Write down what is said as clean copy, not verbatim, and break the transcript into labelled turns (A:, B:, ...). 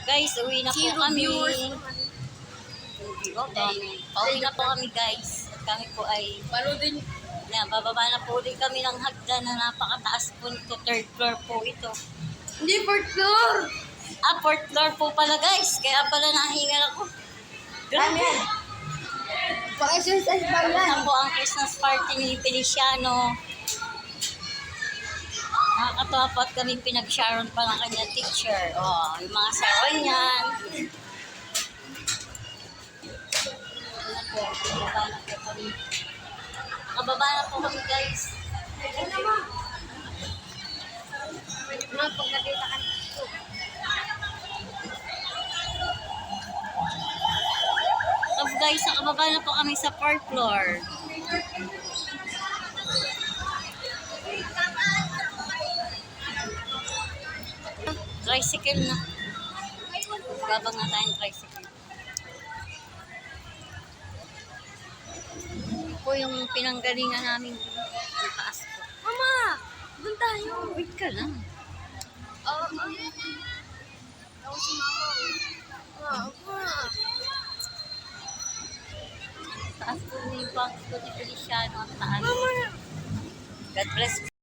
A: Guys, uwi na po
B: Zero
A: kami.
B: viewers.
A: Pauwi na po kami guys. At kami po ay bababa na po ulit kami ng hagdan na napakataas po nito. Third floor po ito.
B: Hindi, fourth floor.
A: Fourth floor po pala guys. Kaya pala nahingal ako. Grabe.
B: Pang-exercise pa yan.
A: Ito po ang Christmas party ni Feliciano. Nakakatawa po at kami pinag-sharon pa ng kanya teacher. Yung mga sawa niyan. Nakababa na po kami guys.
B: Mga pag nakita ka dito.
A: Guys, nakababa na po kami sa 4th floor. Tricycle na. Babang na tayong tricycle. Ito po yung pinanggalingan namin. Ang taas po.
B: Mama! Doon tayo.
A: Wait ka lang.
B: Ako si Mama.
A: Taas po yung bangs ko ni Feliciano. Ang taas.
B: Mama!
A: God bless.